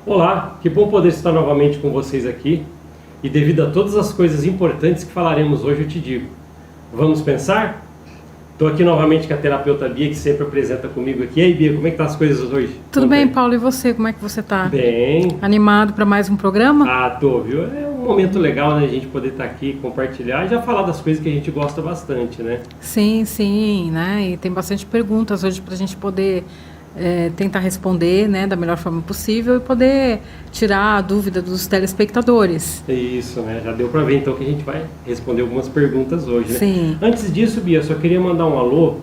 Olá, que bom poder estar novamente com vocês aqui. E devido a todas as coisas importantes que falaremos hoje, eu te digo, vamos pensar? Estou aqui novamente com a terapeuta Bia, que sempre apresenta comigo aqui. E aí, Bia, como é que tá as coisas hoje? Tudo bem, Paulo, e você? Como é que você tá? Bem. Animado para mais um programa? Tô, viu? É um momento legal, né? A gente poder estar aqui, compartilhar e já falar das coisas que a gente gosta bastante, né? Sim, né? E tem bastante perguntas hoje para a gente poder tentar responder, né, da melhor forma possível e poder tirar a dúvida dos telespectadores. Isso, né? Já deu para ver então que a gente vai responder algumas perguntas hoje, né? Sim. Antes disso, Bia, só queria mandar um alô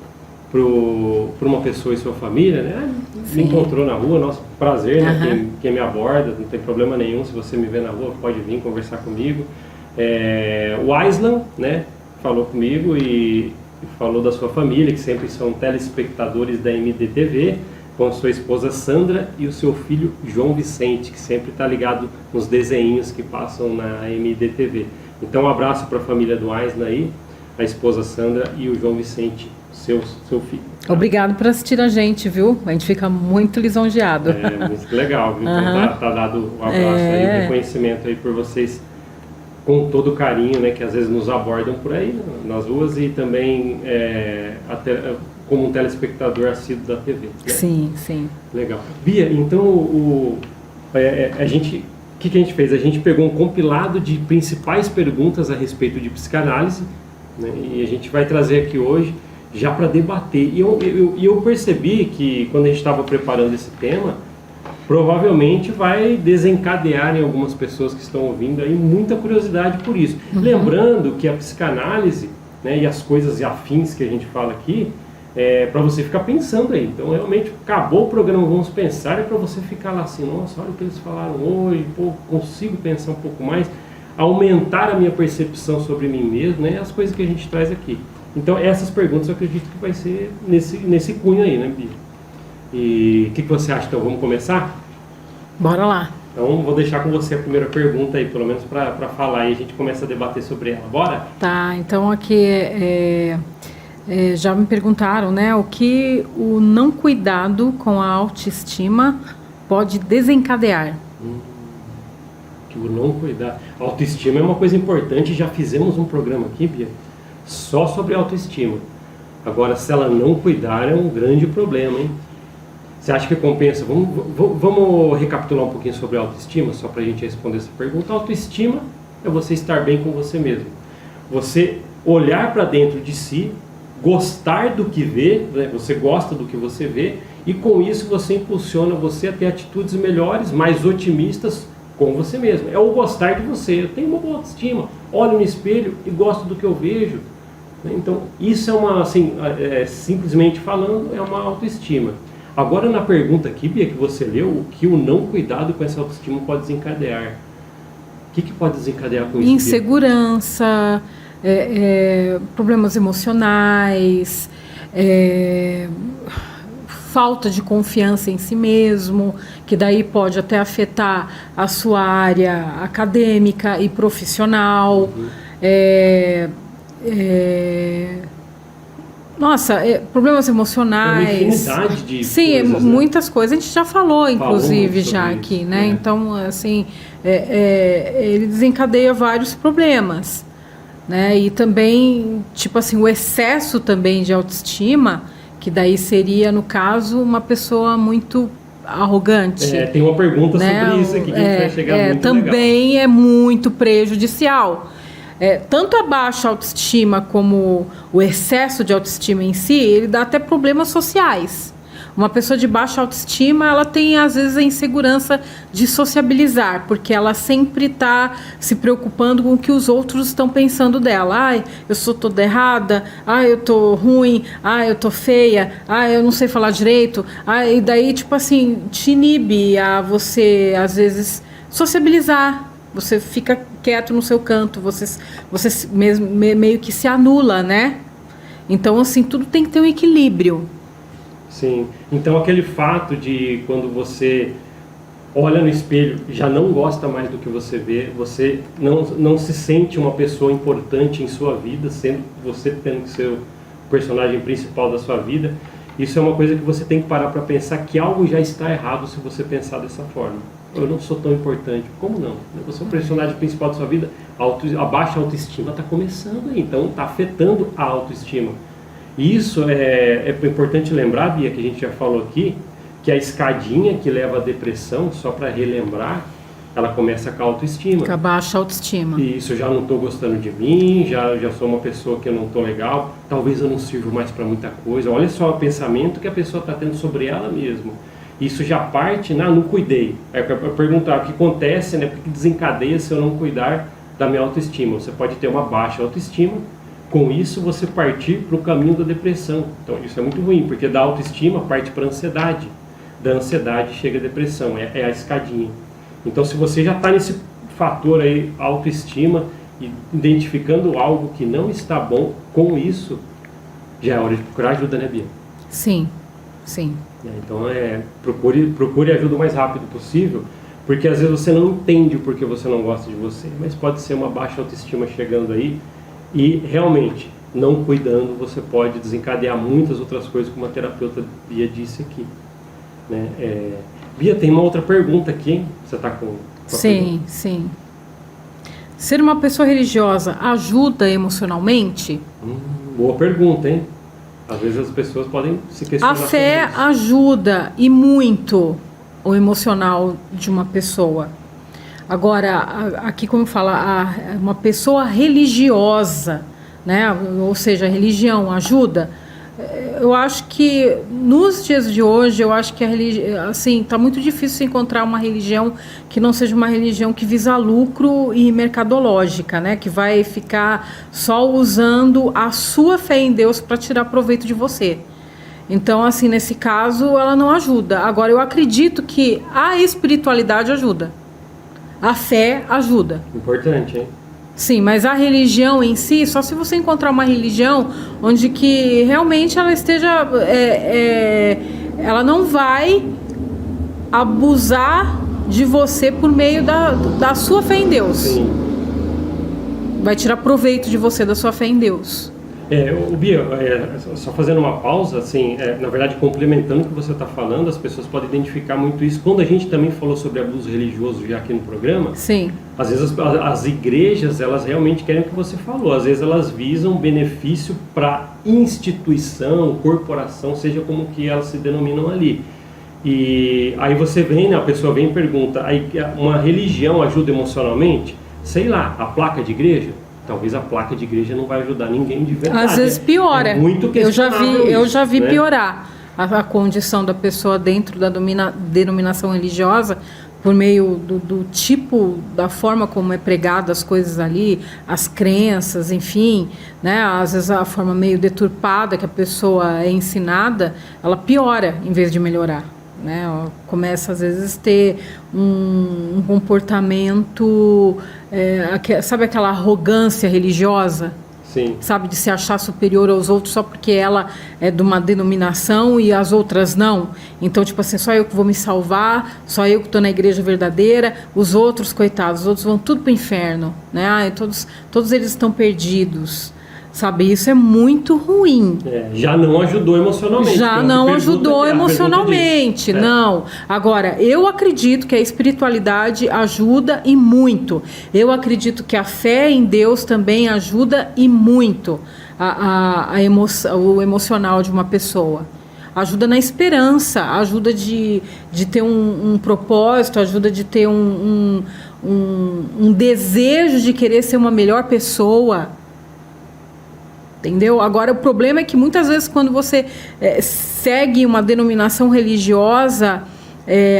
para uma pessoa e sua família, né? Me encontrou na rua, nosso prazer, né? Quem me aborda, não tem problema nenhum, se você me vê na rua, pode vir conversar comigo. O Aislan, né? Falou comigo e falou da sua família, que sempre são telespectadores da MDTV, com sua esposa Sandra e o seu filho João Vicente, que sempre está ligado nos desenhinhos que passam na MDTV. Então um abraço para a família do Aislan aí, a esposa Sandra e o João Vicente, seu filho. Tá? Obrigado por assistir a gente, viu? A gente fica muito lisonjeado. Muito legal, viu? Então tá dado um abraço aí, um reconhecimento aí por vocês, com todo o carinho, né, que às vezes nos abordam por aí, né, nas ruas, e também como um telespectador assíduo da TV. Né? Sim. Legal. Bia, então o que a gente fez? A gente pegou um compilado de principais perguntas a respeito de psicanálise, né, e a gente vai trazer aqui hoje já para debater. E eu percebi que quando a gente estava preparando esse tema, provavelmente vai desencadear em algumas pessoas que estão ouvindo aí muita curiosidade por isso. Lembrando que a psicanálise, né, e as coisas afins que a gente fala aqui, para você ficar pensando aí. Então, realmente, acabou o programa Vamos Pensar, é para você ficar lá assim, nossa, olha o que eles falaram hoje, pô, consigo pensar um pouco mais, aumentar a minha percepção sobre mim mesmo, né, as coisas que a gente traz aqui. Então, essas perguntas eu acredito que vai ser nesse cunho aí, né, Bia? E o que você acha? Então, vamos começar? Bora lá. Então, vou deixar com você a primeira pergunta aí, pelo menos para falar, e a gente começa a debater sobre ela. Bora? Tá, então aqui já me perguntaram, né, o que o não cuidado com a autoestima pode desencadear? Que o não cuidar. A autoestima é uma coisa importante, já fizemos um programa aqui, Bia, só sobre autoestima. Agora, se ela não cuidar, é um grande problema, hein? Você acha que compensa? Vamos recapitular um pouquinho sobre a autoestima, só para a gente responder essa pergunta. A autoestima é você estar bem com você mesmo. Você olhar para dentro de si, gostar do que vê, né? Você gosta do que você vê, e com isso você impulsiona você a ter atitudes melhores, mais otimistas com você mesmo. É o gostar de você. Eu tenho uma boa autoestima, olho no espelho e gosto do que eu vejo. Então, isso é uma, assim, simplesmente falando, é uma autoestima. Agora, na pergunta aqui, Bia, que você leu, o que o não cuidado com essa autoestima pode desencadear? O que pode desencadear com isso, Bia? Insegurança, problemas emocionais, falta de confiança em si mesmo, que daí pode até afetar a sua área acadêmica e profissional. Problemas emocionais. É uma infinidade de sim, coisas, muitas coisas. A gente já falou, inclusive, já aqui, isso, né? Então, assim, ele desencadeia vários problemas, né? E também, tipo assim, o excesso também de autoestima, que daí seria, no caso, uma pessoa muito arrogante. Tem uma pergunta, né, sobre isso aqui que a gente vai chegar muito também legal. É muito prejudicial. Tanto a baixa autoestima como o excesso de autoestima em si, ele dá até problemas sociais. Uma pessoa de baixa autoestima, ela tem às vezes a insegurança de sociabilizar, porque ela sempre está se preocupando com o que os outros estão pensando dela. Ai, eu sou toda errada, ai, eu tô ruim, ai, eu tô feia, ai, eu não sei falar direito. Ai, e daí, tipo assim, te inibe a você, às vezes, sociabilizar. Você fica quieto no seu canto, você mesmo, meio que se anula, né? Então, assim, tudo tem que ter um equilíbrio. Sim. Então, aquele fato de quando você olha no espelho, já não gosta mais do que você vê, você não se sente uma pessoa importante em sua vida, sendo você tendo que ser o personagem principal da sua vida. isso é uma coisa que você tem que parar para pensar que algo já está errado se você pensar dessa forma. Eu não sou tão importante. Como não? Eu sou o personagem principal da sua vida. A baixa autoestima está começando aí, então está afetando a autoestima. E isso é importante lembrar, Bia, que a gente já falou aqui, que a escadinha que leva à depressão, só para relembrar, ela começa com a autoestima. Com a baixa autoestima. E isso, eu já não estou gostando de mim, já sou uma pessoa que eu não estou legal, talvez eu não sirvo mais para muita coisa. Olha só o pensamento que a pessoa está tendo sobre ela mesma. Isso já parte, não cuidei. É para perguntar o que acontece, né? Porque desencadeia se eu não cuidar da minha autoestima. Você pode ter uma baixa autoestima, com isso você partir para o caminho da depressão. Então isso é muito ruim, porque da autoestima parte para a ansiedade. Da ansiedade chega a depressão, é a escadinha. Então se você já está nesse fator aí, autoestima, e identificando algo que não está bom com isso, já é hora de procurar ajuda, né, Bia? Sim, sim. Então procure ajuda o mais rápido possível, porque às vezes você não entende o porquê você não gosta de você, mas pode ser uma baixa autoestima chegando aí, e realmente, não cuidando, você pode desencadear muitas outras coisas, como a terapeuta Bia disse aqui, né? Bia, tem uma outra pergunta aqui, hein? Você está com Sim, sim. Ser uma pessoa religiosa ajuda emocionalmente? Boa pergunta, hein? Às vezes as pessoas podem se questionar. A fé ajuda e muito o emocional de uma pessoa. Agora, aqui como fala, uma pessoa religiosa, né? Ou seja, a religião ajuda. Eu acho que nos dias de hoje, eu acho que a religião, assim, está muito difícil encontrar uma religião que não seja uma religião que visa lucro e mercadológica, né? Que vai ficar só usando a sua fé em Deus para tirar proveito de você. Então, assim, nesse caso, ela não ajuda. Agora, eu acredito que a espiritualidade ajuda. A fé ajuda. Importante, hein? Sim, mas a religião em si, só se você encontrar uma religião onde que realmente ela esteja... ela não vai abusar de você por meio da sua fé em Deus. Sim. Vai tirar proveito de você da sua fé em Deus. Bia, só fazendo uma pausa, assim, na verdade, complementando o que você está falando, as pessoas podem identificar muito isso. Quando a gente também falou sobre abuso religioso já aqui no programa, sim, às vezes as igrejas, elas realmente querem o que você falou. Às vezes elas visam benefício para instituição, corporação, seja como que elas se denominam ali. E aí você vem, né, a pessoa vem e pergunta, aí, uma religião ajuda emocionalmente? Sei lá, a placa de igreja? Talvez a placa de igreja não vai ajudar ninguém de verdade. Às vezes piora. É muito questionável eu já vi né? piorar a condição da pessoa dentro da denominação religiosa por meio do tipo, da forma como é pregada as coisas ali, as crenças, enfim, né? Às vezes a forma meio deturpada que a pessoa é ensinada, ela piora em vez de melhorar. Né? Ela começa às vezes a ter um comportamento, sabe aquela arrogância religiosa? Sim. Sabe, de se achar superior aos outros só porque ela é de uma denominação e as outras não. Então, tipo assim, só eu que vou me salvar, só eu que estou na igreja verdadeira, os outros, coitados, os outros vão tudo para o inferno, né? Todos eles estão perdidos. Sabe, isso é muito ruim. Já não ajudou emocionalmente. Já não ajudou emocionalmente, não. Agora, eu acredito que a espiritualidade ajuda e muito. Eu acredito que a fé em Deus também ajuda e muito o emocional de uma pessoa. Ajuda na esperança, ajuda de ter um propósito, ajuda de ter um desejo de querer ser uma melhor pessoa. Entendeu? Agora, o problema é que muitas vezes quando você segue uma denominação religiosa,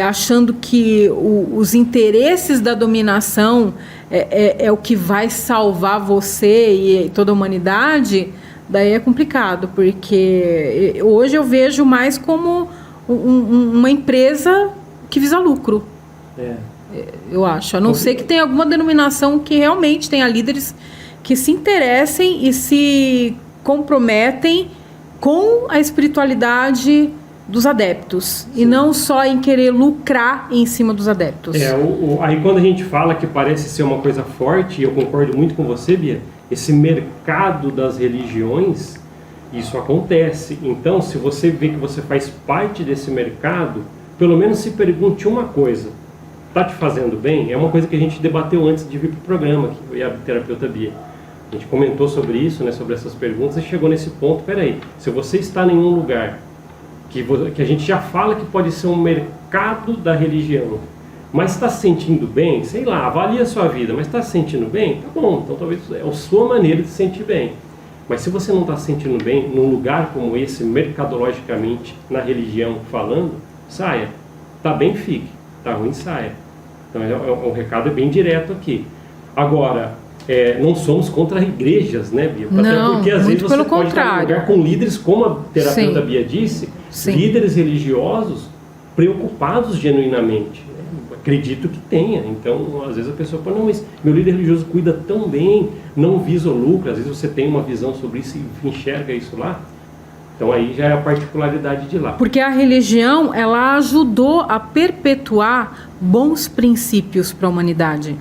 achando que os interesses da dominação é o que vai salvar você e toda a humanidade, daí é complicado, porque hoje eu vejo mais como uma empresa que visa lucro. Eu acho. A não ser que tenha alguma denominação que realmente tenha líderes que se interessem e se comprometem com a espiritualidade dos adeptos. Sim. E não só em querer lucrar em cima dos adeptos. Aí quando a gente fala que parece ser uma coisa forte, e eu concordo muito com você, Bia, esse mercado das religiões, Isso acontece. Então, se você vê que você faz parte desse mercado, pelo menos se pergunte uma coisa: está te fazendo bem? É uma coisa que a gente debateu antes de vir para o programa, que eu e a terapeuta Bia. A gente comentou sobre isso, né, sobre essas perguntas, e chegou nesse ponto. Peraí, se você está em um lugar que a gente já fala que pode ser um mercado da religião, mas está se sentindo bem, sei lá, avalia a sua vida, mas está se sentindo bem? Tá bom, então talvez é a sua maneira de se sentir bem. Mas se você não está se sentindo bem num lugar como esse, mercadologicamente, na religião falando, saia. Tá bem, fique. Tá ruim, saia. Então o recado é bem direto aqui. Agora, não somos contra igrejas, né, Bia? Até não, porque às vezes você pelo pode estar em um lugar com líderes, como a terapeuta Sim. Bia disse, Sim. líderes religiosos preocupados genuinamente. Acredito que tenha. Então, às vezes a pessoa fala, não, mas meu líder religioso cuida tão bem, não visa o lucro. Às vezes você tem uma visão sobre isso e enxerga isso lá. Então aí já é a particularidade de lá. Porque a religião, ela ajudou a perpetuar bons princípios para a humanidade.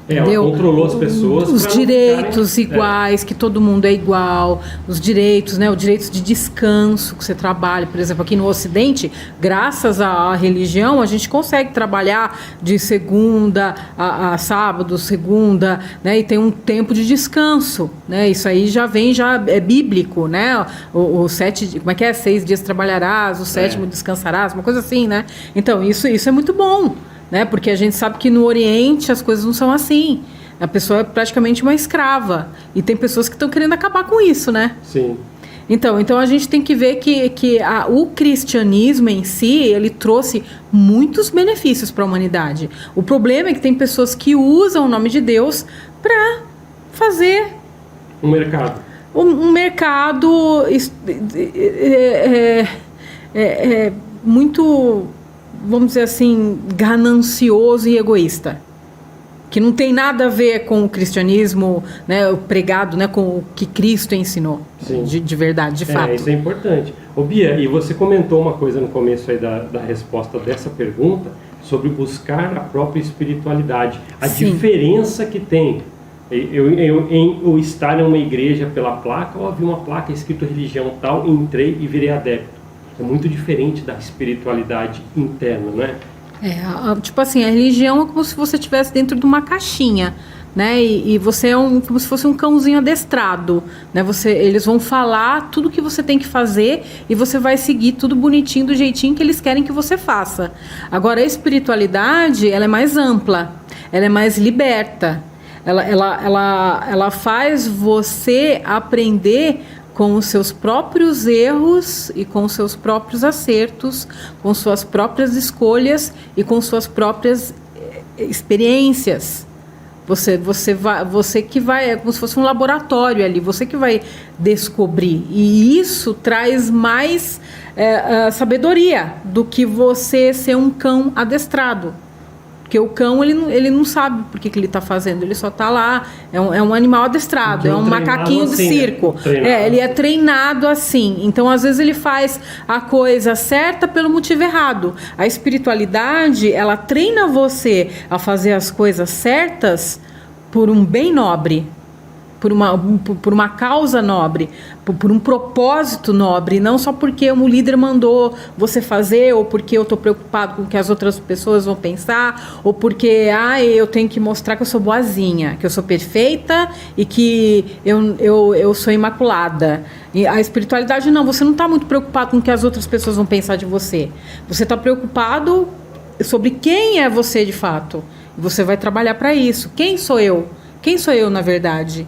Ela controlou as pessoas. Os direitos ficarem, iguais, que todo mundo é igual, os direitos, né, o direito de descanso que você trabalha, por exemplo, aqui no Ocidente, graças à religião, a gente consegue trabalhar de segunda a sábado, segunda, né, e tem um tempo de descanso, né, isso aí já é bíblico, né, o 7, como é que é? 6 dias trabalharás, o 7º descansarás, uma coisa assim, né, então isso é muito bom. Né? Porque a gente sabe que no Oriente as coisas não são assim. A pessoa é praticamente uma escrava. E tem pessoas que estão querendo acabar com isso, né? Sim. Então a gente tem que ver que o cristianismo em si, ele trouxe muitos benefícios para a humanidade. O problema é que tem pessoas que usam o nome de Deus para fazer um mercado. Um mercado muito, vamos dizer assim, ganancioso e egoísta, que não tem nada a ver com o cristianismo, né, o pregado, né, com o que Cristo ensinou, de verdade, de fato. Isso é importante. Ô Bia, e você comentou uma coisa no começo aí da resposta dessa pergunta, sobre buscar a própria espiritualidade, a diferença que tem. Eu estar em uma igreja pela placa, ou vi uma placa escrito religião tal, entrei e virei adepto. É muito diferente da espiritualidade interna, né? Tipo assim, a religião é como se você estivesse dentro de uma caixinha, né? E você é como se fosse um cãozinho adestrado, né? Eles vão falar tudo que você tem que fazer e você vai seguir tudo bonitinho, do jeitinho que eles querem que você faça. Agora, a espiritualidade, ela é mais ampla, ela é mais liberta. Ela faz você aprender com os seus próprios erros e com os seus próprios acertos, com suas próprias escolhas e com suas próprias experiências. Você que vai, é como se fosse um laboratório ali, você que vai descobrir. E isso traz mais sabedoria do que você ser um cão adestrado. Porque o cão, ele não sabe por que ele está fazendo, ele só está lá, é um animal adestrado, é um macaquinho de circo. Ele é treinado assim. Então, às vezes, ele faz a coisa certa pelo motivo errado. A espiritualidade, ela treina você a fazer as coisas certas por um bem nobre, por uma causa nobre, por um propósito nobre, não só porque um líder mandou você fazer, ou porque eu estou preocupado com o que as outras pessoas vão pensar, ou porque eu tenho que mostrar que eu sou boazinha, que eu sou perfeita e que eu sou imaculada. E a espiritualidade não, você não está muito preocupado com o que as outras pessoas vão pensar de você. Você está preocupado sobre quem é você de fato. E você vai trabalhar para isso. Quem sou eu? Quem sou eu, na verdade?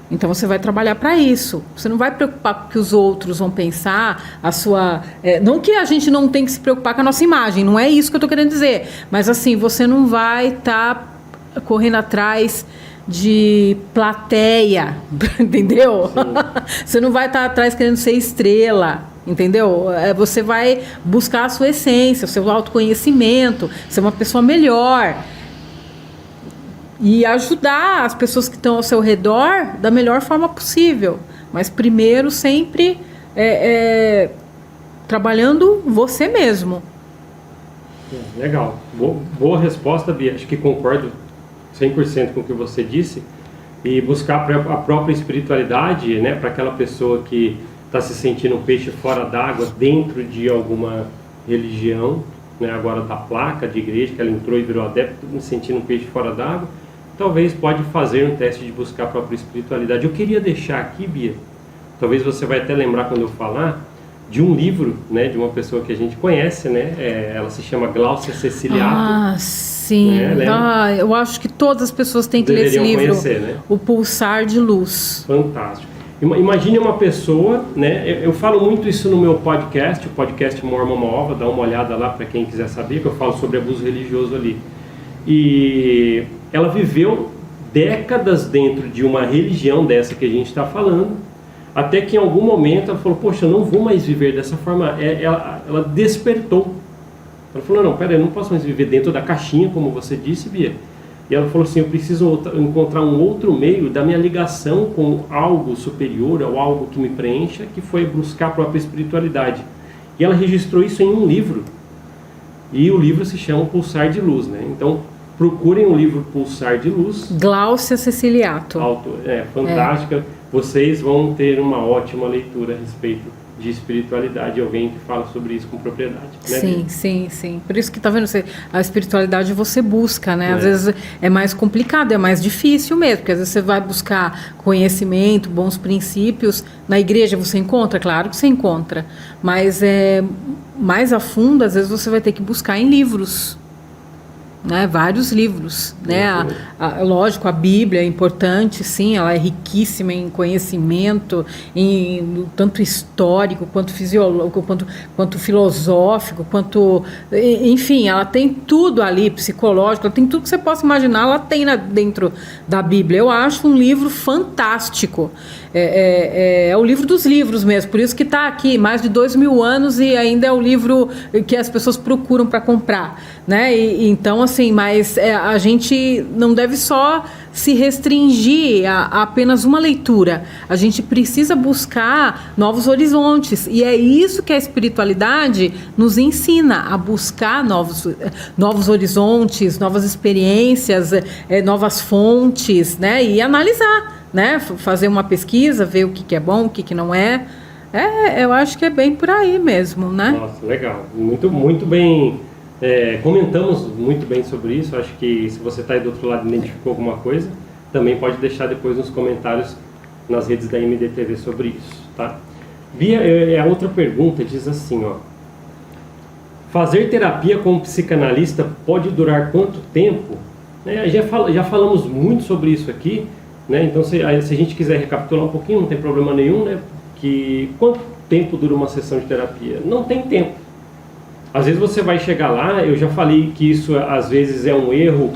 Então você vai trabalhar para isso. Você não vai preocupar com o que os outros vão pensar, a sua... não que a gente não tem que se preocupar com a nossa imagem, não é isso que eu estou querendo dizer. Mas assim, você não vai estar correndo atrás de plateia, entendeu? Você não vai estar atrás querendo ser estrela, entendeu? Você vai buscar a sua essência, o seu autoconhecimento, ser uma pessoa melhor. E ajudar as pessoas que estão ao seu redor da melhor forma possível. Mas primeiro sempre trabalhando você mesmo. Legal. Boa resposta, Bia. Acho que concordo 100% com o que você disse. E buscar a própria espiritualidade, né, para aquela pessoa que está se sentindo um peixe fora d'água dentro de alguma religião, né, agora da placa de igreja, que ela entrou e virou adepto, me sentindo um peixe fora d'água, talvez pode fazer um teste de buscar a própria espiritualidade. Eu queria deixar aqui, Bia, talvez você vai até lembrar quando eu falar, de um livro, né, de uma pessoa que a gente conhece, né, ela se chama Gláucia Ceciliato. Ah, sim. Eu acho que todas as pessoas têm que ler esse livro. Conhecer, né? O Pulsar de Luz. Fantástico. Imagine uma pessoa, né, eu falo muito isso no meu podcast, o podcast Mormon Ova, dá uma olhada lá para quem quiser saber, que eu falo sobre abuso religioso ali. E ela viveu décadas dentro de uma religião dessa que a gente está falando, até que em algum momento ela falou, poxa, eu não vou mais viver dessa forma. Ela despertou. Ela falou, não, peraí, eu não posso mais viver dentro da caixinha, como você disse, Bia. E ela falou assim, eu preciso encontrar um outro meio da minha ligação com algo superior, ou algo que me preencha, que foi buscar a própria espiritualidade. E ela registrou isso em um livro. E o livro se chama Pulsar de Luz, né? Então, procurem o livro Pulsar de Luz. Gláucia Ceciliato. Fantástica. Vocês vão ter uma ótima leitura a respeito de espiritualidade, alguém que fala sobre isso com propriedade, né? Sim. Por isso que tá vendo, a espiritualidade você busca, né? Às vezes é mais complicado, é mais difícil mesmo, porque às vezes você vai buscar conhecimento, bons princípios. Na igreja você encontra? Claro que você encontra. Mas mais a fundo, às vezes você vai ter que buscar em livros. Né, vários livros, né? Lógico, a Bíblia é importante, sim, ela é riquíssima em conhecimento, tanto histórico, quanto fisiológico, quanto filosófico, enfim, ela tem tudo ali, psicológico, ela tem tudo que você possa imaginar, ela tem dentro da Bíblia. Eu acho um livro fantástico. É o livro dos livros mesmo, por isso que está aqui mais de 2000 anos e ainda é o livro que as pessoas procuram para comprar, né? Então, assim, mas a gente não deve só se restringir a apenas uma leitura. A gente precisa buscar novos horizontes, e é isso que a espiritualidade nos ensina, a buscar novos horizontes, novas experiências, novas fontes, né? E analisar, né? Fazer uma pesquisa, ver o que é bom, o que não é. Eu acho que é bem por aí mesmo, né? Nossa, legal. Muito, muito bem. Comentamos muito bem sobre isso. Acho que se você está aí do outro lado e identificou alguma coisa, também pode deixar depois nos comentários nas redes da MDTV sobre isso, tá? Bia, a outra pergunta diz assim, ó. Fazer terapia com um psicanalista pode durar quanto tempo? Já falamos muito sobre isso aqui, né? Então, se a gente quiser recapitular um pouquinho, não tem problema nenhum, né? Que quanto tempo dura uma sessão de terapia? Não tem tempo. Às vezes você vai chegar lá, eu já falei que isso às vezes é um erro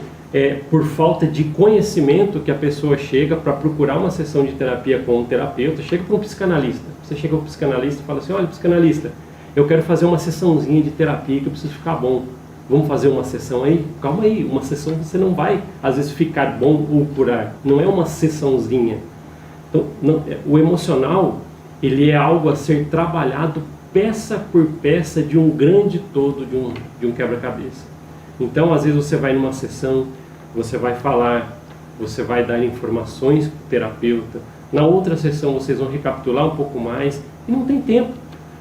por falta de conhecimento que a pessoa chega para procurar uma sessão de terapia com um terapeuta, chega para um psicanalista. Você chega para um psicanalista e fala assim, olha, psicanalista, eu quero fazer uma sessãozinha de terapia que eu preciso ficar bom. Vamos fazer uma sessão aí? Calma aí, uma sessão você não vai, às vezes, ficar bom ou curar. Não é uma sessãozinha. Então, o emocional, ele é algo a ser trabalhado peça por peça de um grande todo, de um quebra-cabeça. Então, às vezes, você vai numa sessão, você vai falar, você vai dar informações para o terapeuta. Na outra sessão, vocês vão recapitular um pouco mais e não tem tempo.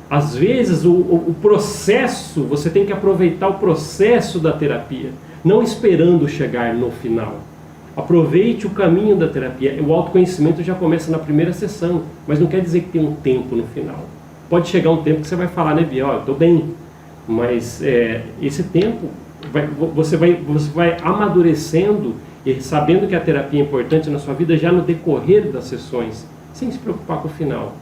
Às vezes, o processo, você tem que aproveitar o processo da terapia, não esperando chegar no final. Aproveite o caminho da terapia. O autoconhecimento já começa na primeira sessão, mas não quer dizer que tem um tempo no final. Pode chegar um tempo que você vai falar, né, Bia, estou bem, mas esse tempo, você vai amadurecendo e sabendo que a terapia é importante na sua vida já no decorrer das sessões, sem se preocupar com o final.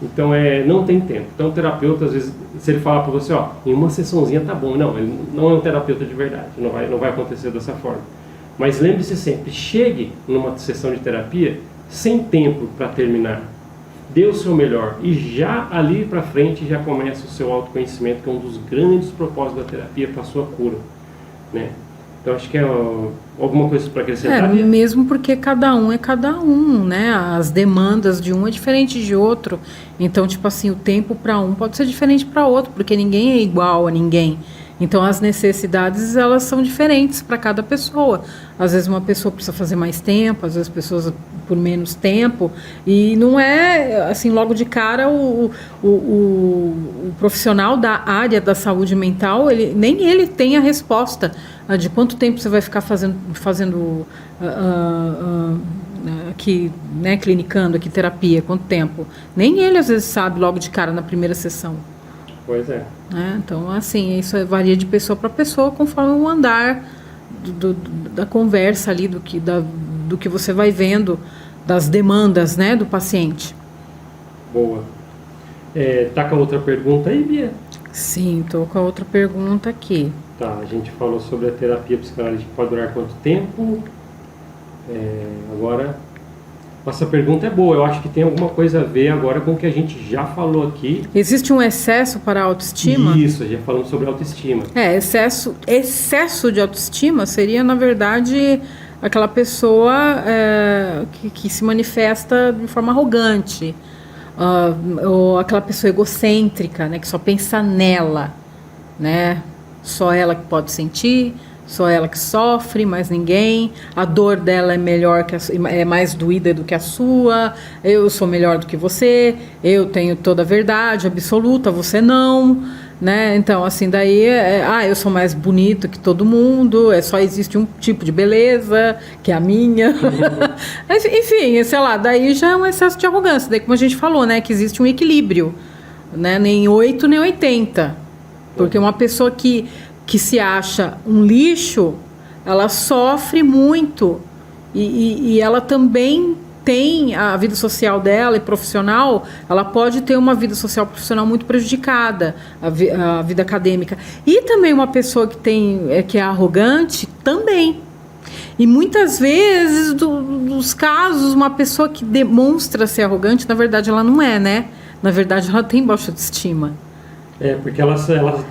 Então, não tem tempo. Então, o terapeuta, às vezes, se ele falar para você, em uma sessãozinha tá bom. Não, ele não é um terapeuta de verdade. Não vai acontecer dessa forma. Mas lembre-se sempre, chegue numa sessão de terapia sem tempo para terminar. Dê o seu melhor. E já ali para frente já começa o seu autoconhecimento, que é um dos grandes propósitos da terapia para a sua cura, né? Então, acho que alguma coisa para acrescentar? Mesmo porque cada um é cada um, né? As demandas de um é diferente de outro. Então, tipo assim, o tempo para um pode ser diferente para outro, porque ninguém é igual a ninguém. Então as necessidades elas são diferentes para cada pessoa. Às vezes uma pessoa precisa fazer mais tempo, às vezes pessoas por menos tempo, e não é assim logo de cara o profissional da área da saúde mental, nem ele tem a resposta de quanto tempo você vai ficar fazendo aqui, né, clinicando aqui terapia, quanto tempo. Nem ele às vezes sabe logo de cara na primeira sessão. Pois é. Então, assim, isso varia de pessoa para pessoa conforme o andar da conversa ali, do que você vai vendo, das demandas, né, do paciente. Boa. Tá com a outra pergunta aí, Bia? Sim, estou com a outra pergunta aqui. Tá, a gente falou sobre a terapia psicanalítica, pode durar quanto tempo? Agora, nossa pergunta é boa, eu acho que tem alguma coisa a ver agora com o que a gente já falou aqui. Existe um excesso para a autoestima? Isso, já falamos sobre autoestima. Excesso de autoestima seria, na verdade, aquela pessoa que se manifesta de forma arrogante, ou aquela pessoa egocêntrica, né, que só pensa nela, né? Só ela que pode sentir, só ela que sofre, mais ninguém. A dor dela é mais doída do que a sua. Eu sou melhor do que você. Eu tenho toda a verdade absoluta, você não, né? Então, assim, daí eu sou mais bonito que todo mundo. Só existe um tipo de beleza, que é a minha. Enfim, sei lá, daí já é um excesso de arrogância. Daí, como a gente falou, né, que existe um equilíbrio, né? Nem 8 nem 80. Porque uma pessoa que se acha um lixo, ela sofre muito e ela também tem a vida social dela e profissional, ela pode ter uma vida social profissional muito prejudicada, a vida acadêmica. E também uma pessoa que é arrogante, também. E muitas vezes, dos casos, uma pessoa que demonstra ser arrogante, na verdade ela não é, né? Na verdade ela tem baixa autoestima. Porque ela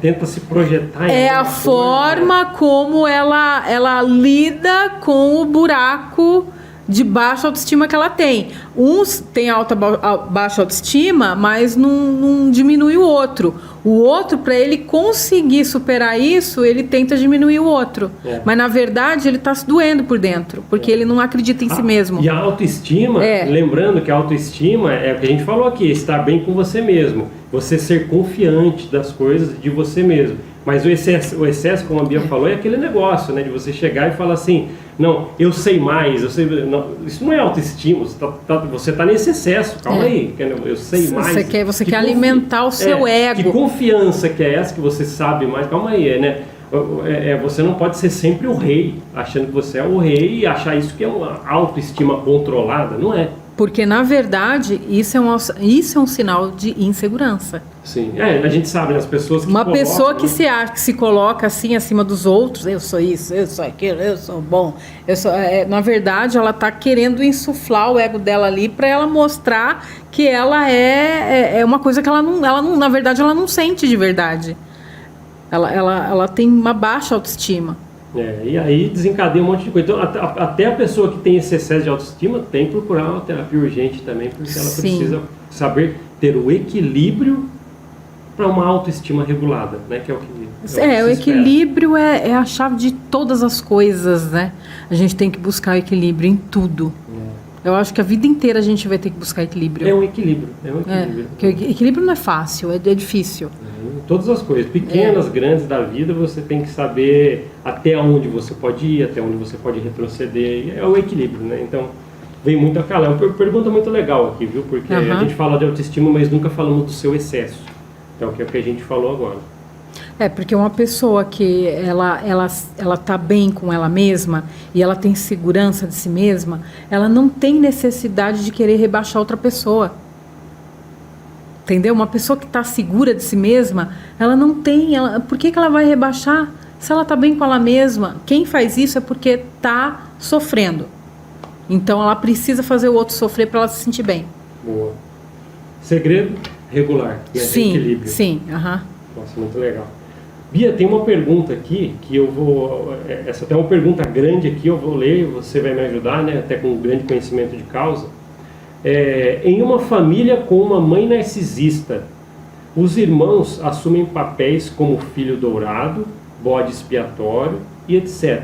tenta se projetar. É a forma como ela lida com o buraco de baixa autoestima que ela tem. Uns têm baixa autoestima, mas não diminui o outro. O outro, para ele conseguir superar isso, ele tenta diminuir o outro. Mas, na verdade, ele está se doendo por dentro, porque ele não acredita em si mesmo. E a autoestima, lembrando que a autoestima é o que a gente falou aqui, estar bem com você mesmo. Você ser confiante das coisas de você mesmo. Mas o excesso, como a Bia falou, é aquele negócio, né? De você chegar e falar assim, não, eu sei mais, não, isso não é autoestima, você está nesse excesso, calma aí, eu sei mais. Você quer alimentar o seu ego. Que confiança que é essa, que você sabe mais, calma aí, né? Você não pode ser sempre o rei, achando que você é o rei e achar isso que é uma autoestima controlada, não é? Porque, na verdade, isso é um sinal de insegurança. Sim, a gente sabe, né, as pessoas que pessoa que se coloca assim acima dos outros, eu sou isso, eu sou aquilo, eu sou bom, na verdade, ela está querendo insuflar o ego dela ali para ela mostrar que ela é uma coisa que ela não, na verdade, ela não sente de verdade. Ela tem uma baixa autoestima. E aí desencadeia um monte de coisa. Então, até a pessoa que tem esse excesso de autoestima tem que procurar uma terapia urgente também, porque ela precisa saber ter o equilíbrio para uma autoestima regulada, né? Que é o que o equilíbrio é a chave de todas as coisas, né? A gente tem que buscar o equilíbrio em tudo. Eu acho que a vida inteira a gente vai ter que buscar equilíbrio. É um equilíbrio. Porque equilíbrio não é fácil, é difícil. Todas as coisas, pequenas, grandes da vida, você tem que saber até onde você pode ir, até onde você pode retroceder. É o equilíbrio, né? Então, vem muito a calar. É uma pergunta muito legal aqui, viu? Porque a gente fala de autoestima, mas nunca falamos do seu excesso. Então, que é o que a gente falou agora. Porque uma pessoa que ela tá bem com ela mesma e ela tem segurança de si mesma, ela não tem necessidade de querer rebaixar outra pessoa. Entendeu? Uma pessoa que está segura de si mesma, ela não tem... por que ela vai rebaixar? Se ela está bem com ela mesma, quem faz isso é porque está sofrendo. Então, ela precisa fazer o outro sofrer para ela se sentir bem. Boa. Segredo regular. Sim, equilíbrio. Sim. Nossa, muito legal. Bia, tem uma pergunta aqui que eu vou... Essa até é uma pergunta grande aqui, eu vou ler, você vai me ajudar, né? Até com um grande conhecimento de causa. Em uma família com uma mãe narcisista, os irmãos assumem papéis como filho dourado, bode expiatório e etc.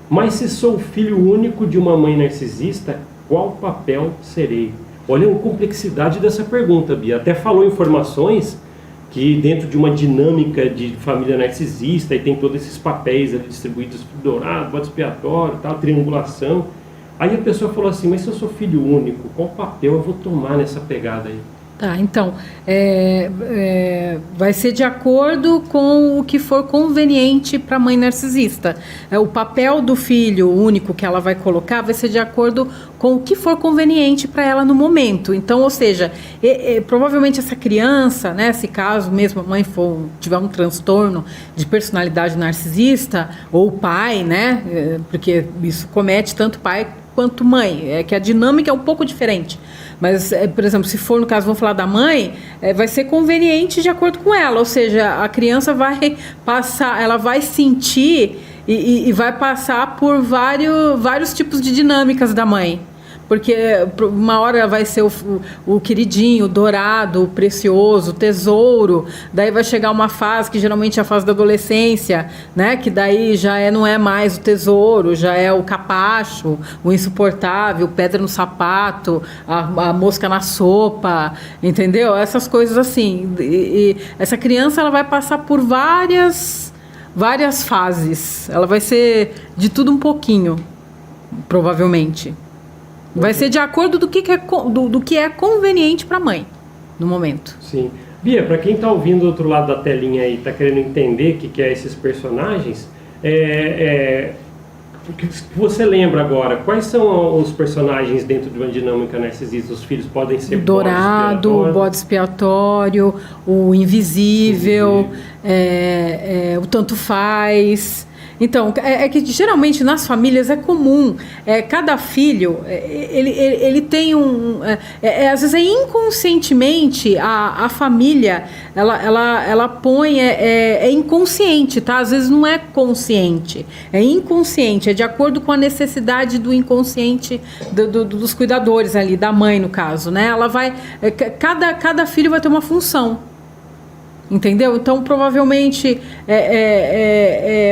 Mas se sou filho único de uma mãe narcisista, qual papel serei? Olha a complexidade dessa pergunta, Bia. Até falou informações que dentro de uma dinâmica de família narcisista, e tem todos esses papéis ali distribuídos, dourado, bode expiatório, tal, triangulação. Aí a pessoa falou assim, mas se eu sou filho único, qual papel eu vou tomar nessa pegada aí? Tá, então, vai ser de acordo com o que for conveniente para a mãe narcisista. O papel do filho único que ela vai colocar vai ser de acordo com o que for conveniente para ela no momento. Então, ou seja, provavelmente essa criança, né, se caso mesmo a mãe tiver um transtorno de personalidade narcisista, ou o pai, né, porque isso comete tanto pai quanto mãe, é que a dinâmica é um pouco diferente. Mas, por exemplo, se for no caso, vamos falar da mãe, vai ser conveniente de acordo com ela, ou seja, a criança vai passar, ela vai sentir e vai passar por vários tipos de dinâmicas da mãe. Porque uma hora vai ser o queridinho, o dourado, o precioso, o tesouro. Daí vai chegar uma fase, que geralmente é a fase da adolescência, né? Que daí já não é mais o tesouro, já é o capacho, o insuportável, pedra no sapato, a mosca na sopa, entendeu? Essas coisas assim. E essa criança ela vai passar por várias fases. Ela vai ser de tudo um pouquinho, provavelmente. Vai ser de acordo do que é conveniente para a mãe, no momento. Sim. Bia, para quem está ouvindo do outro lado da telinha aí, está querendo entender o que é esses personagens, o que você lembra agora? Quais são os personagens dentro de uma dinâmica narcisista? Os filhos podem ser o dourado, o bode expiatório, o invisível, o tanto faz. Então, é que geralmente nas famílias é comum, cada filho, ele tem às vezes inconscientemente, a família, ela põe, inconsciente, tá? Às vezes não é consciente, é inconsciente, é de acordo com a necessidade do inconsciente dos cuidadores ali, da mãe no caso, né? Ela vai, cada filho vai ter uma função. Entendeu? Então, provavelmente,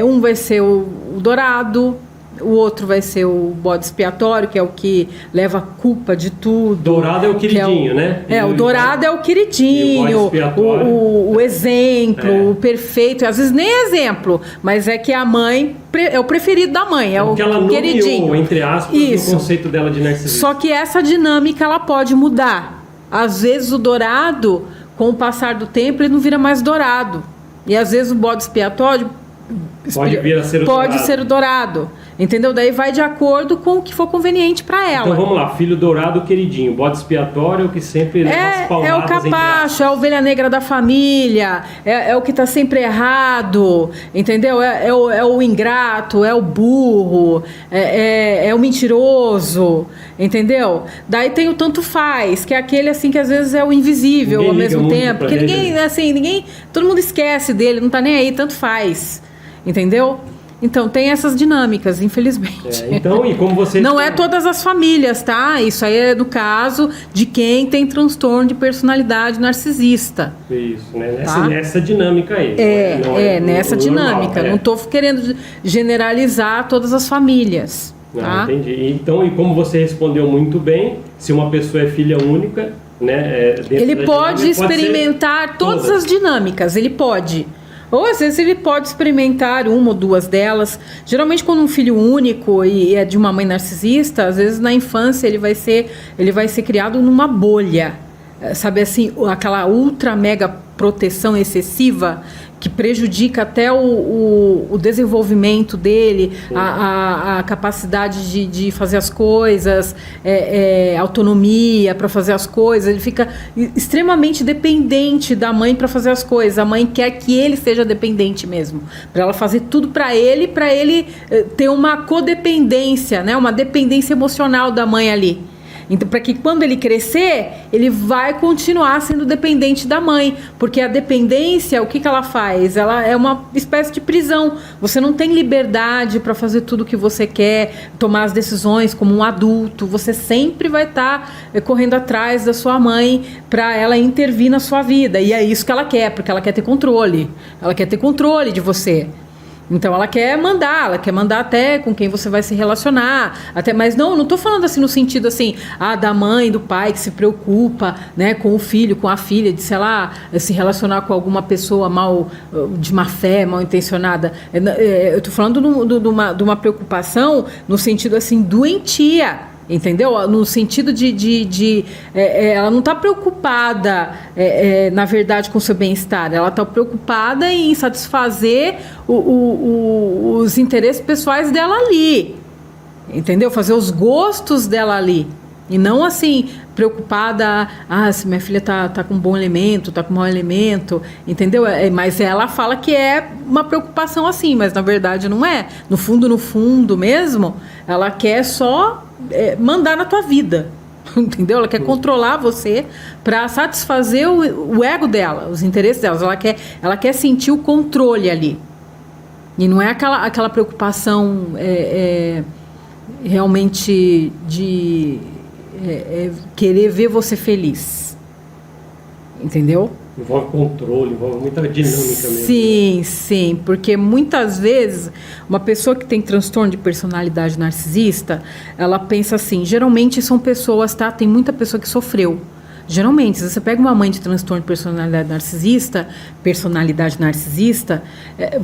um vai ser o dourado, o outro vai ser o bode expiatório, que é o que leva a culpa de tudo. Dourado é o queridinho, né? O dourado é o queridinho, o exemplo, o perfeito. Às vezes nem é exemplo, mas é que a mãe é o preferido da mãe, é o que ela queridinho. Nomeou, entre aspas, o conceito dela de narcisismo. Só que essa dinâmica ela pode mudar. Às vezes o dourado, com o passar do tempo, ele não vira mais dourado. E às vezes o bode expiatório pode ser o dourado. Entendeu? Daí vai de acordo com o que for conveniente para ela. Então vamos lá, filho dourado queridinho, bode expiatório, que sempre leva as palmadas. É o capacho, é a ovelha negra da família, é o que está sempre errado, entendeu? É o ingrato, é o burro, é o mentiroso, entendeu? Daí tem o tanto faz, que é aquele assim que às vezes é o invisível ao mesmo tempo, porque ninguém, todo mundo esquece dele, não está nem aí, tanto faz, entendeu? Então, tem essas dinâmicas, infelizmente. Então, e como você... Não é todas as famílias, tá? Isso aí é do caso de quem tem transtorno de personalidade narcisista. Isso, né? Tá? Nessa dinâmica aí. Nessa dinâmica. Não estou querendo generalizar todas as famílias. Tá? Entendi. Então, e como você respondeu muito bem, se uma pessoa é filha única, né? Ele pode experimentar todas as dinâmicas, ele pode... Ou às vezes ele pode experimentar uma ou duas delas. Geralmente quando um filho único e é de uma mãe narcisista, às vezes na infância ele vai ser criado numa bolha. Sabe assim, aquela ultra mega proteção excessiva que prejudica até o desenvolvimento dele, a capacidade de fazer as coisas, autonomia para fazer as coisas. Ele fica extremamente dependente da mãe para fazer as coisas. A mãe quer que ele seja dependente mesmo, para ela fazer tudo para ele ter uma codependência, né? Uma dependência emocional da mãe ali. Então, para que quando ele crescer, ele vai continuar sendo dependente da mãe. Porque a dependência, o que ela faz? Ela é uma espécie de prisão. Você não tem liberdade para fazer tudo o que você quer, tomar as decisões como um adulto. Você sempre vai estar correndo atrás da sua mãe para ela intervir na sua vida. E é isso que ela quer, porque ela quer ter controle. Ela quer ter controle de você. Então ela quer mandar até com quem você vai se relacionar, até, mas não tô falando assim no sentido assim, da mãe, do pai que se preocupa, né, com o filho, com a filha, de, sei lá, se relacionar com alguma pessoa de má fé, mal intencionada. Eu tô falando de uma preocupação no sentido assim doentia. Entendeu? No sentido ela não está preocupada, na verdade, com o seu bem-estar. Ela está preocupada em satisfazer os interesses pessoais dela ali. Entendeu? Fazer os gostos dela ali. E não assim, preocupada, se minha filha tá com um bom elemento, tá com um mau elemento, entendeu? Mas ela fala que é uma preocupação assim, mas na verdade não é. No fundo mesmo, ela quer só mandar na tua vida, entendeu? Ela quer controlar você para satisfazer o ego dela, os interesses dela. Ela quer sentir o controle ali. E não é aquela preocupação realmente de querer ver você feliz, entendeu? Envolve controle, envolve muita dinâmica Sim, mesmo. sim, porque muitas vezes uma pessoa que tem transtorno de personalidade narcisista, ela pensa assim, geralmente são pessoas, tá? Tem muita pessoa que sofreu. Geralmente, se você pega uma mãe de transtorno de personalidade narcisista,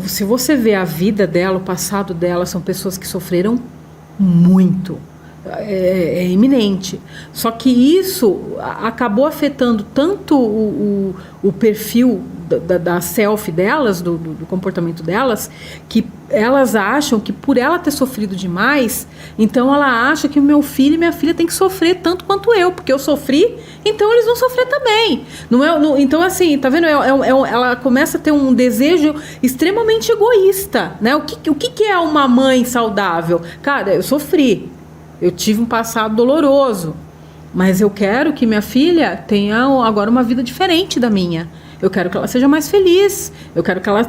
se você vê a vida dela, o passado dela, são pessoas que sofreram muito. É iminente. Só que isso acabou afetando tanto o perfil da selfie delas, do comportamento delas, que elas acham que por ela ter sofrido demais, então ela acha que o meu filho e minha filha têm que sofrer tanto quanto eu, porque eu sofri, então eles vão sofrer também. Então, assim, tá vendo? Ela começa a ter um desejo extremamente egoísta, né? O que é uma mãe saudável? Cara, eu sofri. Eu tive um passado doloroso, mas eu quero que minha filha tenha agora uma vida diferente da minha. Eu quero que ela seja mais feliz, eu quero que ela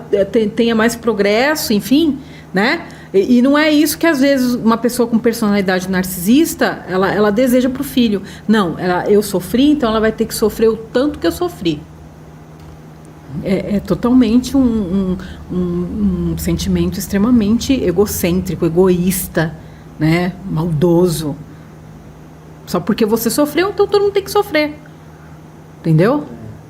tenha mais progresso, enfim, né? E não é isso que às vezes uma pessoa com personalidade narcisista, ela deseja para o filho. Não, eu sofri, então ela vai ter que sofrer o tanto que eu sofri. É totalmente um sentimento extremamente egocêntrico, egoísta, né? Maldoso. Só porque você sofreu, então todo mundo tem que sofrer. Entendeu?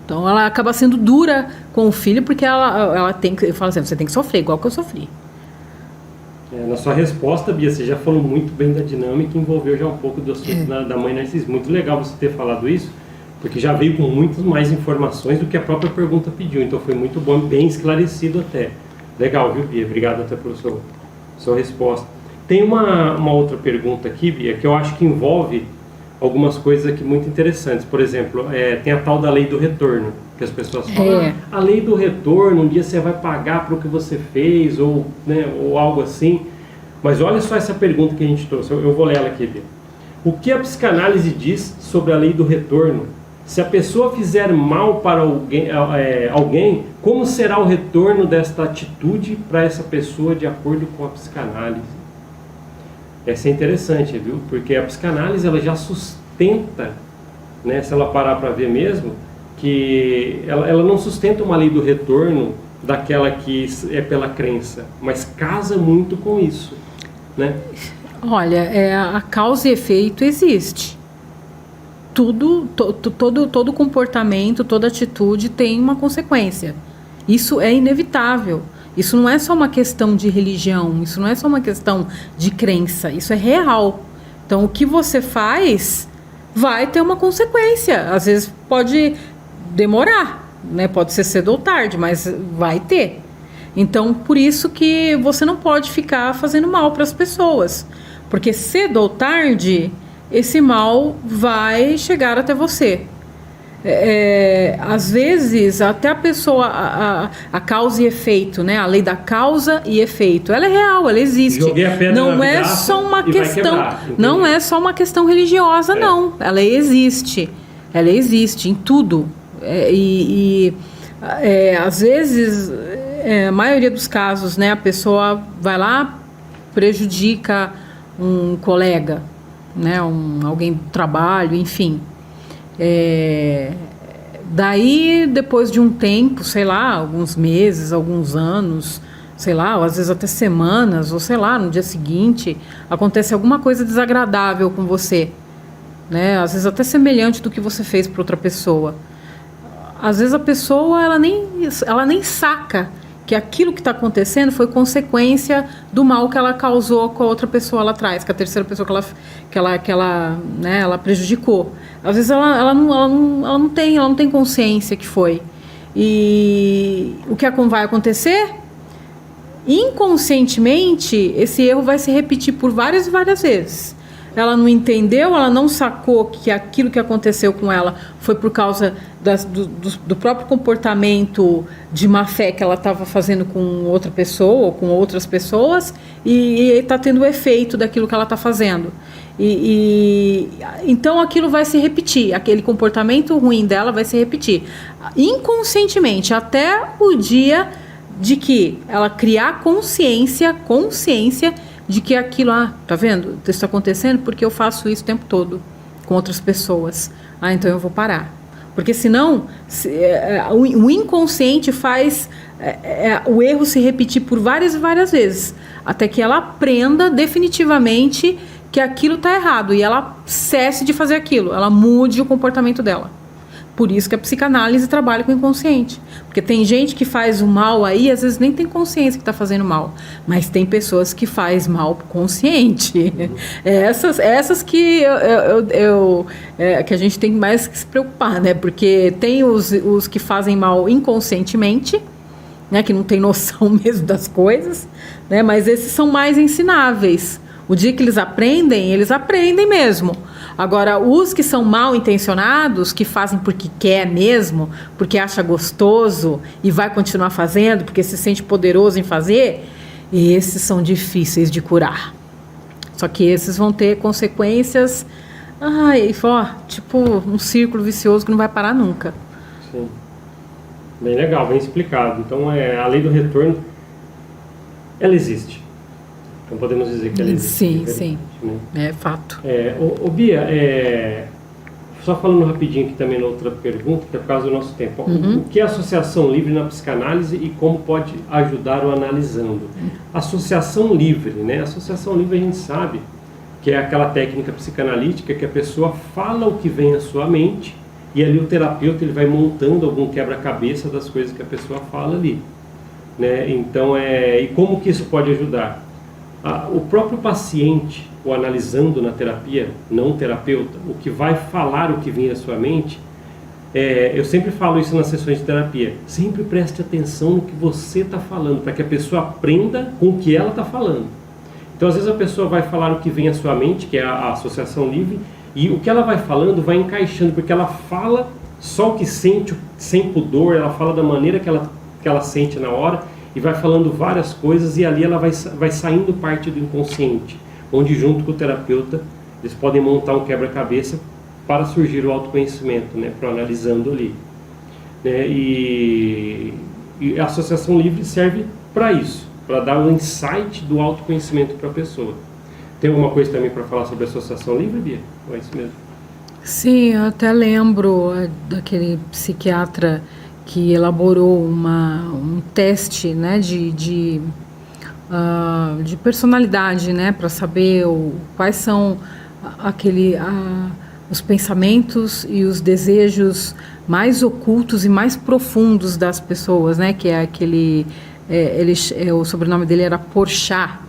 Então ela acaba sendo dura com o filho porque ela tem que... Eu falo assim, você tem que sofrer igual que eu sofri. Na sua resposta, Bia, você já falou muito bem da dinâmica e envolveu já um pouco do assunto da mãe narcisista. Muito legal você ter falado isso, porque já veio com muitas mais informações do que a própria pergunta pediu. Então foi muito bom, bem esclarecido até. Legal, viu, Bia? Obrigado até pela sua resposta. Tem uma outra pergunta aqui, Bia, que eu acho que envolve algumas coisas aqui muito interessantes. Por exemplo, tem a tal da lei do retorno, que as pessoas falam, a lei do retorno, um dia você vai pagar para o que você fez, ou algo assim. Mas olha só essa pergunta que a gente trouxe, eu vou ler ela aqui, Bia. O que a psicanálise diz sobre a lei do retorno? Se a pessoa fizer mal para alguém, como será o retorno desta atitude para essa pessoa de acordo com a psicanálise? Essa é interessante, viu? Porque a psicanálise ela já sustenta, né, se ela parar para ver mesmo, que ela não sustenta uma lei do retorno daquela que é pela crença, mas casa muito com isso, né? Olha, a causa e efeito existe. Todo comportamento, toda atitude tem uma consequência. Isso é inevitável. Isso não é só uma questão de religião, isso não é só uma questão de crença, isso é real. Então, o que você faz vai ter uma consequência. Às vezes pode demorar, né? Pode ser cedo ou tarde, mas vai ter. Então, por isso que você não pode ficar fazendo mal para as pessoas. Porque cedo ou tarde, esse mal vai chegar até você. Às vezes até a pessoa a causa e efeito, né? A lei da causa e efeito, ela é real, ela existe. Não é só uma questão, não é só uma questão religiosa, não. Ela existe em tudo. Às vezes, a maioria dos casos, né? A pessoa vai lá, prejudica um colega, né? Alguém do trabalho, enfim. Daí, depois de um tempo, sei lá, alguns meses, alguns anos, sei lá, ou às vezes até semanas, ou sei lá, no dia seguinte, acontece alguma coisa desagradável com você, né? Às vezes até semelhante do que você fez para outra pessoa. Às vezes a pessoa, ela nem saca que aquilo que está acontecendo foi consequência do mal que ela causou com a outra pessoa lá atrás, com a terceira pessoa que ela prejudicou. Às vezes ela não tem consciência que foi. E o que vai acontecer? Inconscientemente, esse erro vai se repetir por várias e várias vezes. Ela não entendeu, ela não sacou que aquilo que aconteceu com ela foi por causa do próprio comportamento de má fé que ela estava fazendo com outra pessoa ou com outras pessoas, e está tendo o efeito daquilo que ela está fazendo. Então aquilo vai se repetir, aquele comportamento ruim dela vai se repetir inconscientemente até o dia de que ela criar consciência de que aquilo, tá vendo? Isso está acontecendo porque eu faço isso o tempo todo com outras pessoas. Então eu vou parar. Porque senão o inconsciente faz o erro se repetir por várias e várias vezes, até que ela aprenda definitivamente que aquilo está errado e ela cesse de fazer aquilo, ela mude o comportamento dela. Por isso que a psicanálise trabalha com o inconsciente. Porque tem gente que faz o mal aí, às vezes nem tem consciência que está fazendo mal. Mas tem pessoas que faz mal consciente. Essas que, que a gente tem mais que se preocupar, né? Porque tem os que fazem mal inconscientemente, né? Que não tem noção mesmo das coisas, né? Mas esses são mais ensináveis. O dia que eles aprendem mesmo. Agora, os que são mal intencionados, que fazem porque quer mesmo, porque acha gostoso e vai continuar fazendo, porque se sente poderoso em fazer, esses são difíceis de curar. Só que esses vão ter consequências, tipo um círculo vicioso que não vai parar nunca. Sim. Bem legal, bem explicado. Então, a lei do retorno, ela existe. Então podemos dizer que ela existe. Sim. Né? É fato. Bia, só falando rapidinho aqui também na outra pergunta, que é por causa do nosso tempo. O que é associação livre na psicanálise e como pode ajudar o analisando? Associação livre, né? Associação livre a gente sabe que é aquela técnica psicanalítica que a pessoa fala o que vem à sua mente e ali o terapeuta ele vai montando algum quebra-cabeça das coisas que a pessoa fala ali. Né? Então, e como que isso pode ajudar? O próprio paciente, o analisando na terapia, não o terapeuta, o que vai falar o que vem à sua mente, eu sempre falo isso nas sessões de terapia, sempre preste atenção no que você está falando, para que a pessoa aprenda com o que ela está falando. Então, às vezes a pessoa vai falar o que vem à sua mente, que é a associação livre, e o que ela vai falando vai encaixando, porque ela fala só o que sente, sem pudor, ela fala da maneira que ela sente na hora, e vai falando várias coisas e ali ela vai saindo parte do inconsciente, onde junto com o terapeuta eles podem montar um quebra-cabeça para surgir o autoconhecimento, né, para analisando ali. Né, e a associação livre serve para isso, para dar um insight do autoconhecimento para a pessoa. Tem alguma coisa também para falar sobre a associação livre, Bia? Ou é isso mesmo? Sim, eu até lembro daquele psiquiatra que elaborou um teste, né, de personalidade, né, para saber quais são os pensamentos e os desejos mais ocultos e mais profundos das pessoas, né, que é aquele, o sobrenome dele era Porchat,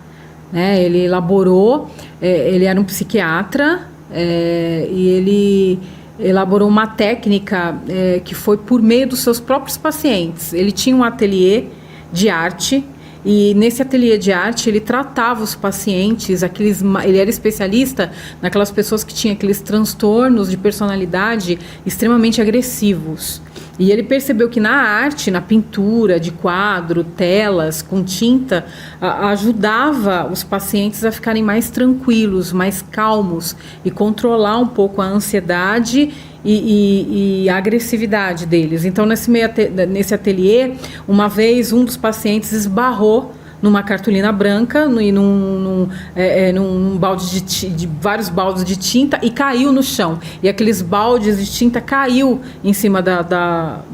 né, ele elaborou, ele era um psiquiatra e ele elaborou uma técnica que foi por meio dos seus próprios pacientes. Ele tinha um ateliê de arte e nesse ateliê de arte ele tratava os pacientes, ele era especialista naquelas pessoas que tinham aqueles transtornos de personalidade extremamente agressivos. E ele percebeu que na arte, na pintura de quadro, telas, com tinta, ajudava os pacientes a ficarem mais tranquilos, mais calmos e controlar um pouco a ansiedade e a agressividade deles. Então, nesse ateliê, uma vez um dos pacientes esbarrou numa cartolina branca e num balde de vários baldes de tinta e caiu no chão. E aqueles baldes de tinta caiu em cima da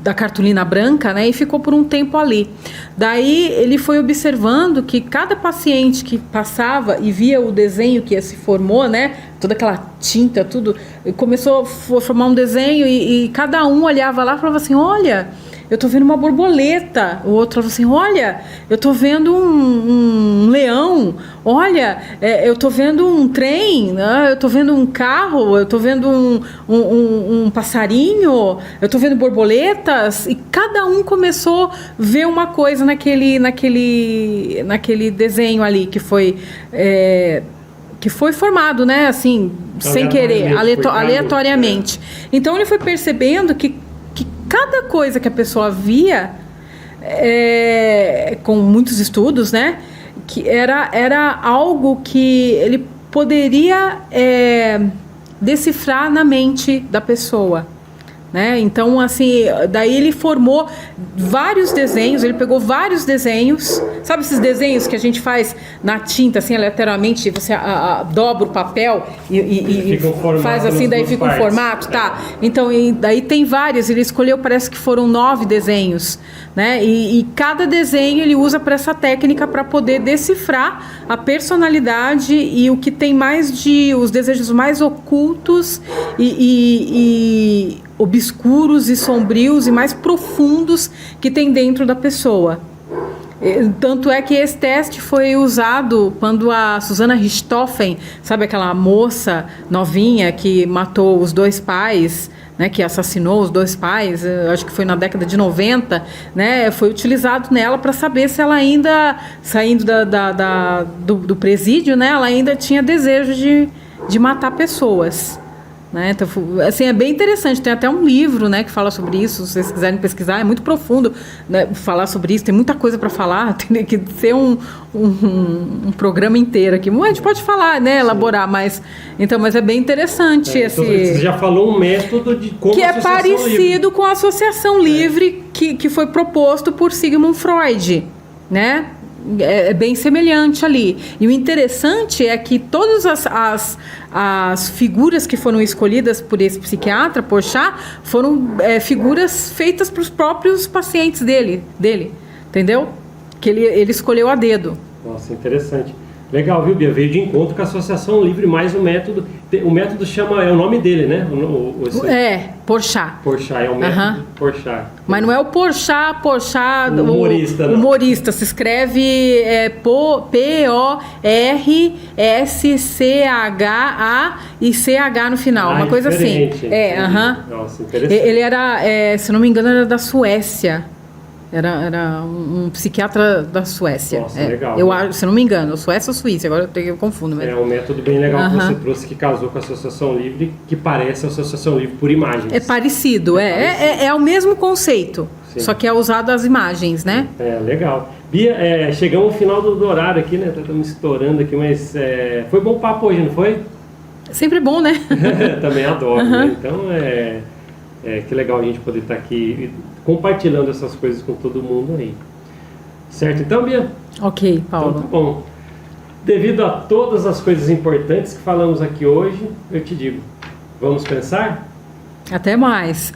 da cartolina branca, né? E ficou por um tempo ali. Daí ele foi observando que cada paciente que passava e via o desenho que se formou, né? Toda aquela tinta, tudo, começou a formar um desenho e cada um olhava lá e falava assim, olha, eu tô vendo uma borboleta. O outro falava assim, olha, eu tô vendo um leão. Olha, eu tô vendo um trem. Eu tô vendo um carro. Eu tô vendo um passarinho. Eu tô vendo borboletas. E cada um começou a ver uma coisa naquele desenho ali que foi formado, né? Assim, sem querer, aleatoriamente. Então ele foi percebendo que cada coisa que a pessoa via, com muitos estudos, né, que era algo que ele poderia decifrar na mente da pessoa, né? Então, assim, daí ele formou vários desenhos, ele pegou vários desenhos, sabe esses desenhos que a gente faz na tinta, assim, aleatoriamente, você dobra o papel e faz assim, daí fica um formato, tá? Então, daí tem vários, ele escolheu, parece que foram 9 desenhos, né? E cada desenho ele usa para essa técnica para poder decifrar a personalidade e o que tem mais os desejos mais ocultos e obscuros e sombrios e mais profundos que tem dentro da pessoa. Tanto é que esse teste foi usado quando a Susana Richthofen, sabe aquela moça novinha que matou os 2 pais, né, que assassinou os 2 pais, acho que foi na década de 90, né, foi utilizado nela para saber se ela ainda, saindo do presídio, né, ela ainda tinha desejo de matar pessoas. Né? Então, assim, é bem interessante, tem até um livro, né, que fala sobre isso, se vocês quiserem pesquisar, é muito profundo, né, falar sobre isso, tem muita coisa para falar, tem que ser um programa inteiro aqui, a gente pode falar, né, elaborar, mas é bem interessante então, você já falou um método de como que é parecido com a associação livre que foi proposto por Sigmund Freud, né? É bem semelhante ali. E o interessante é que todas as figuras que foram escolhidas por esse psiquiatra, Porchat, foram figuras feitas para os próprios pacientes dele, entendeu? Que ele escolheu a dedo. Nossa, interessante. Legal, viu, Bia? Veio de encontro com a Associação Livre, mais o método. O método é o nome dele, né? Porchat. Porchat, é o método Porchat. Mas não é o Porchat, o humorista, não. Humorista, se escreve P-O-R-S-C-H-A e C-H no final, uma coisa assim. Nossa, interessante. Ele era, se não me engano, era da Suécia. Era um psiquiatra da Suécia. Nossa, legal. Se não me engano, Suécia ou Suíça, agora eu confundo. Mas... É um método bem legal que você trouxe, que casou com a Associação Livre, que parece a Associação Livre por imagens. É parecido, é o mesmo conceito, sim, só que é usado as imagens, né? Legal. Bia, chegamos ao final do horário aqui, né? Estamos estourando aqui, mas foi bom papo hoje, não foi? Sempre bom, né? Também adoro, né? Então, que legal a gente poder estar aqui compartilhando essas coisas com todo mundo aí. Certo, então, Bia? Ok, Paulo. Então, tá bom. Devido a todas as coisas importantes que falamos aqui hoje, eu te digo, vamos pensar? Até mais.